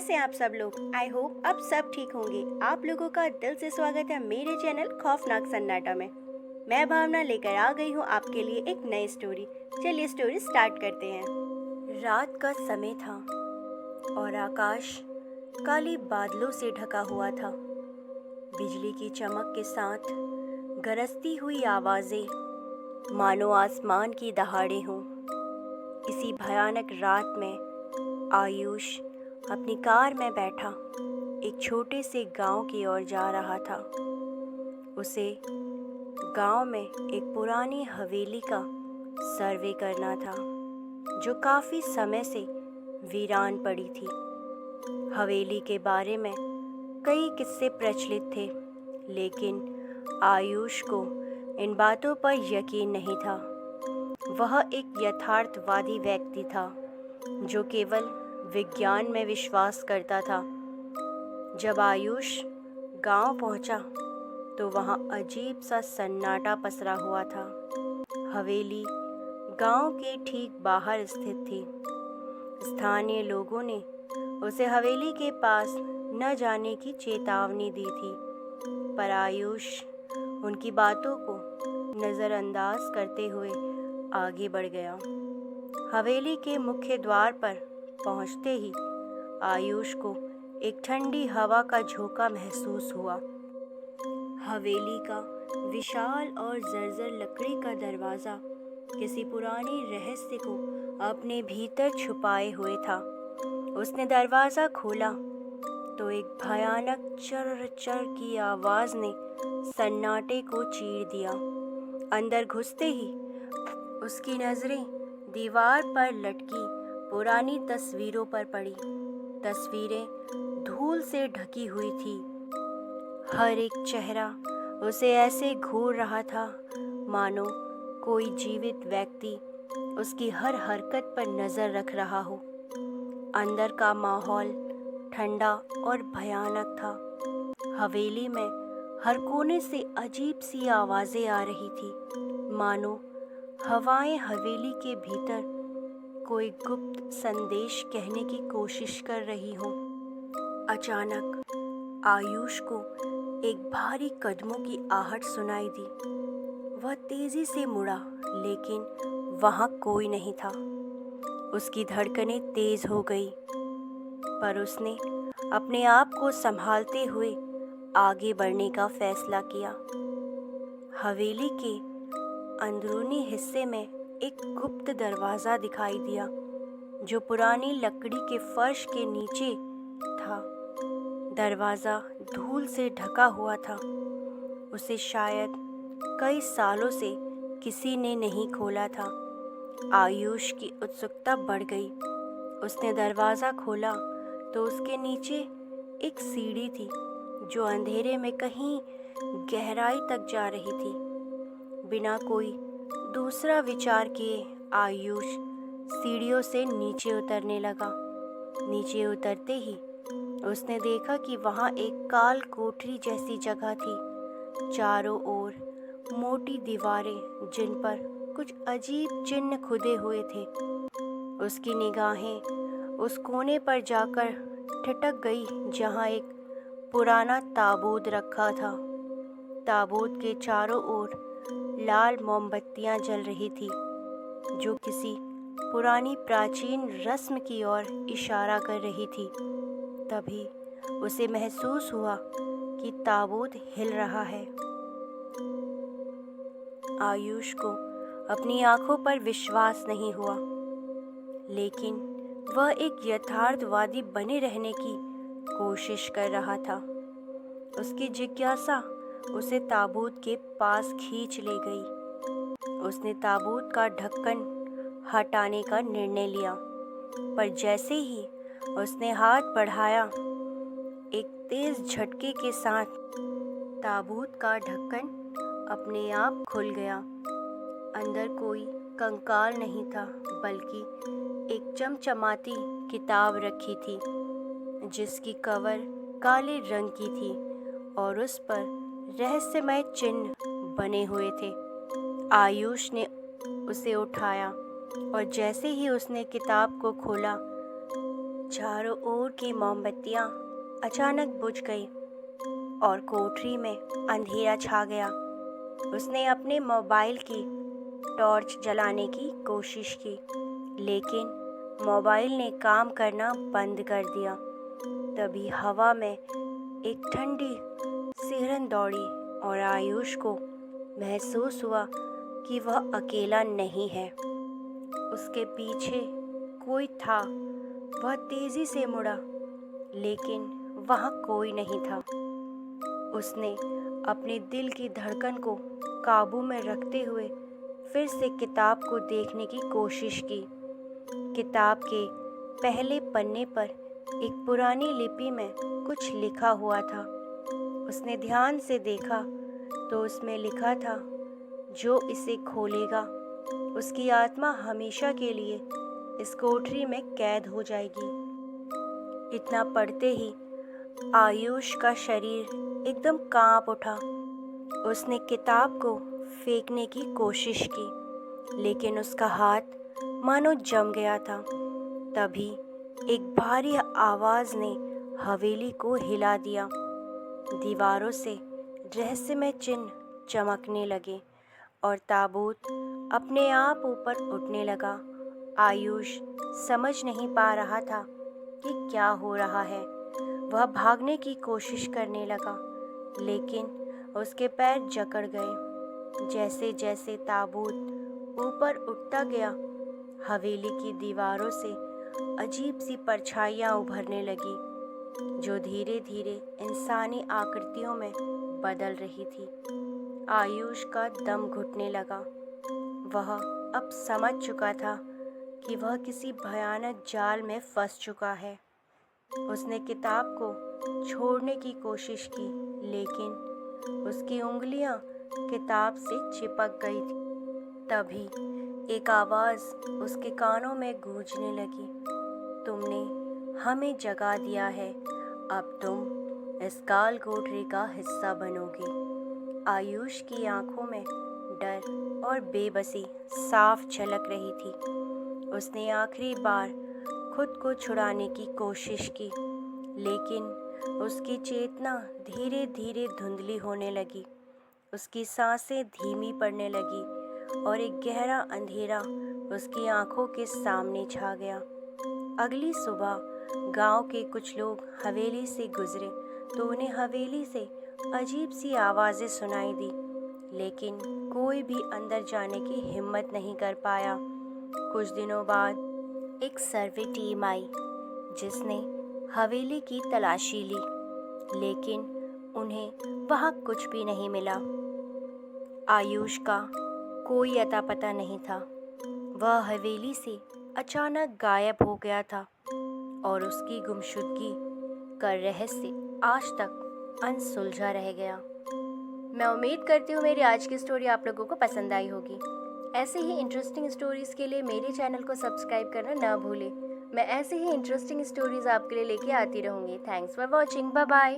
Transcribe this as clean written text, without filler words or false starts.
कैसे हैं आप सब लोग। आई होप आप सब ठीक होंगे। आप लोगों का दिल से स्वागत है मेरे चैनल खौफनाक सन्नाटा में। मैं भावना लेकर आ गई हूँ आपके लिए एक नई स्टोरी। चलिए स्टोरी स्टार्ट करते हैं। रात का समय था और आकाश काले बादलों से ढका हुआ था। बिजली की चमक के साथ गरजती हुई आवाजें मानो आसमान की दहाड़े हों। इसी भयानक रात में आयुष अपनी कार में बैठा एक छोटे से गांव की ओर जा रहा था। उसे गांव में एक पुरानी हवेली का सर्वे करना था जो काफ़ी समय से वीरान पड़ी थी। हवेली के बारे में कई किस्से प्रचलित थे, लेकिन आयुष को इन बातों पर यकीन नहीं था। वह एक यथार्थवादी व्यक्ति था जो केवल विज्ञान में विश्वास करता था। जब आयुष गांव पहुंचा तो वहां अजीब सा सन्नाटा पसरा हुआ था। हवेली गांव के ठीक बाहर स्थित थी। स्थानीय लोगों ने उसे हवेली के पास न जाने की चेतावनी दी थी, पर आयुष उनकी बातों को नज़रअंदाज करते हुए आगे बढ़ गया। हवेली के मुख्य द्वार पर पहुंचते ही आयुष को एक ठंडी हवा का झोंका महसूस हुआ। हवेली का विशाल और जर्जर लकड़ी का दरवाज़ा किसी पुराने रहस्य को अपने भीतर छुपाए हुए था। उसने दरवाज़ा खोला तो एक भयानक चर चर की आवाज़ ने सन्नाटे को चीर दिया। अंदर घुसते ही उसकी नज़रें दीवार पर लटकी पुरानी तस्वीरों पर पड़ी। तस्वीरें धूल से ढकी हुई थी। हर एक चेहरा उसे ऐसे घूर रहा था मानो कोई जीवित व्यक्ति उसकी हर हरकत पर नज़र रख रहा हो। अंदर का माहौल ठंडा और भयानक था। हवेली में हर कोने से अजीब सी आवाज़ें आ रही थी, मानो हवाएं हवेली के भीतर कोई गुप्त संदेश कहने की कोशिश कर रही हो। अचानक आयुष को एक भारी कदमों की आहट सुनाई दी। वह तेजी से मुड़ा, लेकिन वहां कोई नहीं था। उसकी धड़कनें तेज हो गई, पर उसने अपने आप को संभालते हुए आगे बढ़ने का फैसला किया। हवेली के अंदरूनी हिस्से में एक गुप्त दरवाज़ा दिखाई दिया जो पुरानी लकड़ी के फर्श के नीचे था। दरवाज़ा धूल से ढका हुआ था। उसे शायद कई सालों से किसी ने नहीं खोला था। आयुष की उत्सुकता बढ़ गई। उसने दरवाज़ा खोला तो उसके नीचे एक सीढ़ी थी जो अंधेरे में कहीं गहराई तक जा रही थी। बिना कोई दूसरा विचार किए आयुष सीढ़ियों से नीचे उतरने लगा। नीचे उतरते ही उसने देखा कि वहाँ एक काल कोठरी जैसी जगह थी। चारों ओर मोटी दीवारें जिन पर कुछ अजीब चिन्ह खुदे हुए थे। उसकी निगाहें उस कोने पर जाकर ठिठक गई जहाँ एक पुराना ताबूत रखा था। ताबूत के चारों ओर लाल मोमबत्तियां जल रही थी जो किसी पुरानी प्राचीन रस्म की ओर इशारा कर रही थी। तभी उसे महसूस हुआ कि ताबूत हिल रहा है। आयुष को अपनी आंखों पर विश्वास नहीं हुआ, लेकिन वह एक यथार्थवादी बने रहने की कोशिश कर रहा था। उसकी जिज्ञासा उसे ताबूत के पास खींच ले गई। उसने ताबूत का ढक्कन हटाने का निर्णय लिया, पर जैसे ही उसने हाथ बढ़ाया, एक तेज झटके के साथ ताबूत का ढक्कन अपने आप खुल गया। अंदर कोई कंकाल नहीं था, बल्कि एक चमचमाती किताब रखी थी जिसकी कवर काले रंग की थी और उस पर रहस्यमय चिन्ह बने हुए थे। आयुष ने उसे उठाया और जैसे ही उसने किताब को खोला चारों ओर की मोमबत्तियां अचानक बुझ गई और कोठरी में अंधेरा छा गया। उसने अपने मोबाइल की टॉर्च जलाने की कोशिश की, लेकिन मोबाइल ने काम करना बंद कर दिया। तभी हवा में एक ठंडी सिहरन दौड़ी और आयुष को महसूस हुआ कि वह अकेला नहीं है। उसके पीछे कोई था। वह तेजी से मुड़ा, लेकिन वहाँ कोई नहीं था। उसने अपने दिल की धड़कन को काबू में रखते हुए फिर से किताब को देखने की कोशिश की। किताब के पहले पन्ने पर एक पुरानी लिपि में कुछ लिखा हुआ था। उसने ध्यान से देखा तो उसमें लिखा था, जो इसे खोलेगा उसकी आत्मा हमेशा के लिए इस कोठरी में कैद हो जाएगी। इतना पढ़ते ही आयुष का शरीर एकदम कांप उठा। उसने किताब को फेंकने की कोशिश की, लेकिन उसका हाथ मानो जम गया था। तभी एक भारी आवाज ने हवेली को हिला दिया। दीवारों से रहस्यमय चिन्ह चमकने लगे और ताबूत अपने आप ऊपर उठने लगा। आयुष समझ नहीं पा रहा था कि क्या हो रहा है। वह भागने की कोशिश करने लगा, लेकिन उसके पैर जकड़ गए। जैसे जैसे ताबूत ऊपर उठता गया, हवेली की दीवारों से अजीब सी परछाइयाँ उभरने लगी, जो धीरे धीरे इंसानी आकृतियों में बदल रही थी। आयुष का दम घुटने लगा। वह अब समझ चुका था कि वह किसी भयानक जाल में फंस चुका है। उसने किताब को छोड़ने की कोशिश की, लेकिन उसकी उंगलियां किताब से चिपक गई थी। तभी एक आवाज़ उसके कानों में गूंजने लगी, तुमने हमें जगा दिया है, अब तुम इस काल कोठरी का हिस्सा बनोगे। आयुष की आंखों में डर और बेबसी साफ झलक रही थी। उसने आखिरी बार खुद को छुड़ाने की कोशिश की, लेकिन उसकी चेतना धीरे धीरे धुंधली होने लगी। उसकी सांसें धीमी पड़ने लगी और एक गहरा अंधेरा उसकी आंखों के सामने छा गया। अगली सुबह गांव के कुछ लोग हवेली से गुजरे तो उन्हें हवेली से अजीब सी आवाज़ें सुनाई दी, लेकिन कोई भी अंदर जाने की हिम्मत नहीं कर पाया। कुछ दिनों बाद एक सर्वे टीम आई, जिसने हवेली की तलाशी ली, लेकिन उन्हें वहाँ कुछ भी नहीं मिला। आयुष का कोई अता पता नहीं था। वह हवेली से अचानक गायब हो गया था और उसकी गुमशुदगी का रहस्य आज तक अनसुलझा रह गया। मैं उम्मीद करती हूँ मेरी आज की स्टोरी आप लोगों को पसंद आई होगी। ऐसे ही इंटरेस्टिंग स्टोरीज़ के लिए मेरे चैनल को सब्सक्राइब करना ना भूलें। मैं ऐसे ही इंटरेस्टिंग स्टोरीज़ आपके लिए लेके आती रहूँगी। Thanks for watching. Bye bye.